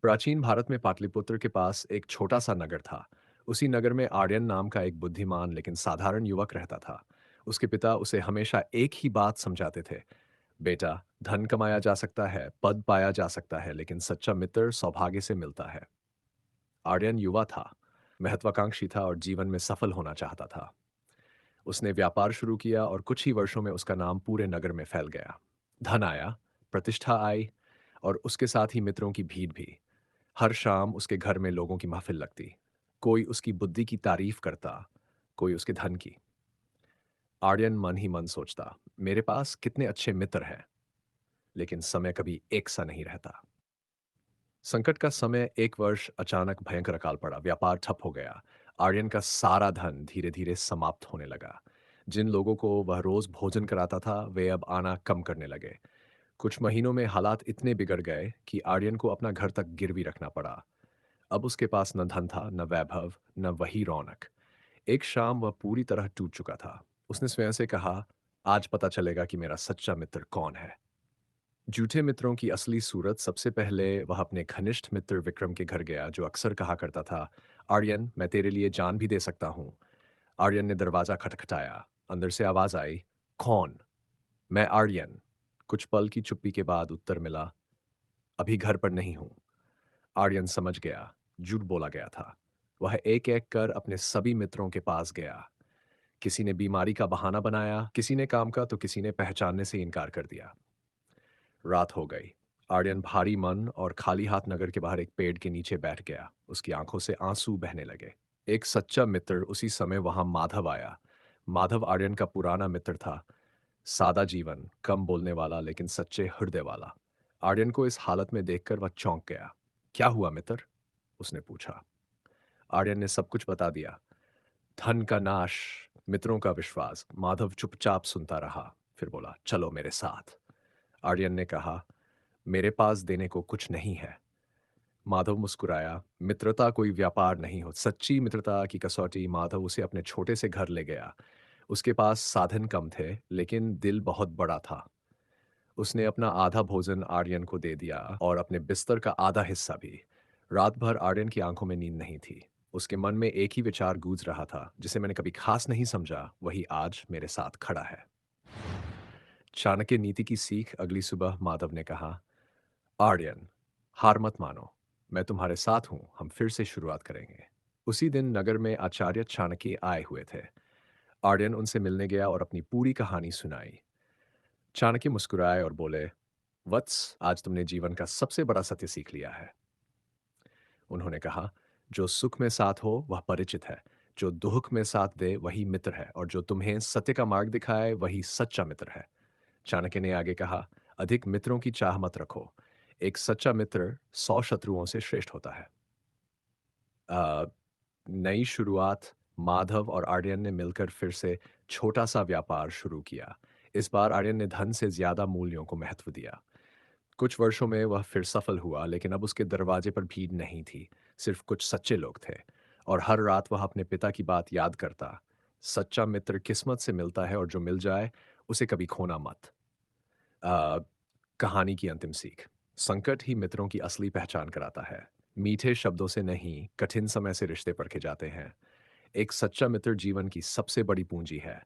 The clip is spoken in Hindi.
प्राचीन भारत में पाटलिपुत्र के पास एक छोटा सा नगर था। उसी नगर में आर्यन नाम का एक बुद्धिमान लेकिन साधारण युवक रहता था। उसके पिता उसे हमेशा एक ही बात समझाते थे। बेटा, धन कमाया जा सकता है, पद पाया जा सकता है, लेकिन सच्चा मित्र सौभाग्य से मिलता है। आर्यन युवा था, महत्वाकांक्षी था और जीवन में सफल होना चाहता था। उसने व्यापार शुरू किया और कुछ ही वर्षों में उसका नाम पूरे नगर में फैल गया। धन आया, प्रतिष्ठा आई और उसके साथ ही मित्रों की भीड़ भी। हर शाम उसके घर में लोगों की महफिल लगती। कोई उसकी बुद्धि की तारीफ करता, कोई उसके धन की। आर्यन मन ही मन सोचता, मेरे पास कितने अच्छे मित्र हैं। लेकिन समय कभी एक सा नहीं रहता। संकट का समय एक वर्ष अचानक भयंकर अकाल पड़ा, व्यापार ठप हो गया। आर्यन का सारा धन धीरे धीरे समाप्त होने लगा। जिन लोगों को वह रोज भोजन कराता था वे अब आना कम करने लगे। कुछ महीनों में हालात इतने बिगड़ गए कि आर्यन को अपना घर तक गिरवी रखना पड़ा। अब उसके पास न धन था, न वैभव, न वही रौनक। एक शाम वह पूरी तरह टूट चुका था। उसने स्वयं से कहा, आज पता चलेगा कि मेरा सच्चा मित्र कौन है। झूठे मित्रों की असली सूरत। सबसे पहले वह अपने घनिष्ठ मित्र विक्रम के घर गया, जो अक्सर कहा करता था, आर्यन, मैं तेरे लिए जान भी दे सकता हूँ। आर्यन ने दरवाजा खटखटाया। अंदर से आवाज आई, कौन? मैं आर्यन। कुछ पल की चुप्पी के बाद उत्तर मिला, अभी घर पर नहीं हूँ। आर्यन समझ गया, झूठ बोला गया था। वह एक एक कर अपने सभी मित्रों के पास गया। किसी ने बीमारी का बहाना बनाया, किसी ने काम का, तो किसी ने पहचानने से इनकार कर दिया। रात हो गई। आर्यन भारी मन और खाली हाथ नगर के बाहर एक पेड़ के नीचे बैठ गया। उसकी आंखों से आंसू बहने लगे। एक सच्चा मित्र उसी समय वहां माधव आया। माधव आर्यन का पुराना मित्र था। सादा जीवन, कम बोलने वाला लेकिन सच्चे हृदय वाला। आर्यन को इस हालत में देखकर वह चौंक गया। क्या हुआ मित्र? उसने पूछा। आर्यन ने सब कुछ बता दिया। धन का नाश, मित्रों का विश्वास। माधव चुपचाप सुनता रहा, फिर बोला, चलो मेरे साथ। आर्यन ने कहा, मेरे पास देने को कुछ नहीं है। माधव मुस्कुराया। मित्रता कोई व्यापार नहीं हो, सच्ची मित्रता की कसौटी। माधव उसे अपने छोटे से घर ले गया। उसके पास साधन कम थे, लेकिन दिल बहुत बड़ा था। उसने अपना आधा भोजन आर्यन को दे दिया और अपने बिस्तर का आधा हिस्सा भी। रात भर आर्यन की आंखों में नींद नहीं थी। उसके मन में एक ही विचार गूंज रहा था, जिसे मैंने कभी खास नहीं समझा, वही आज मेरे साथ खड़ा है। चाणक्य नीति की सीख। अगली सुबह माधव ने कहा, आर्यन, हार मत मानो। मैं तुम्हारे साथ हूं, हम फिर से शुरुआत करेंगे। उसी दिन नगर में आचार्य चाणक्य आए हुए थे। आर्यन उनसे मिलने गया और अपनी पूरी कहानी सुनाई। चाणक्य मुस्कुराए और बोले, वत्स, आज तुमने जीवन का सबसे बड़ा सत्य सीख लिया है। उन्होंने कहा, जो सुख में साथ हो वह परिचित है, जो दुख में साथ दे वही मित्र है, और जो तुम्हें सत्य का मार्ग दिखाए वही सच्चा मित्र है। चाणक्य ने आगे कहा, अधिक मित्रों की चाह मत रखो। एक सच्चा मित्र 100 शत्रुओं से श्रेष्ठ होता है। अ, नई शुरुआत। माधव और आर्यन ने मिलकर फिर से छोटा सा व्यापार शुरू किया। इस बार आर्यन ने धन से ज्यादा मूल्यों को महत्व दिया। कुछ वर्षों में वह फिर सफल हुआ, लेकिन अब उसके दरवाजे पर भीड़ नहीं थी, सिर्फ कुछ सच्चे लोग थे। और हर रात वह अपने पिता की बात याद करता, सच्चा मित्र किस्मत से मिलता है और जो मिल जाए उसे कभी खोना मत। अ, कहानी की अंतिम सीख। संकट ही मित्रों की असली पहचान कराता है। मीठे शब्दों से नहीं, कठिन समय से रिश्ते परखे जाते हैं। एक सच्चा मित्र जीवन की सबसे बड़ी पूंजी है।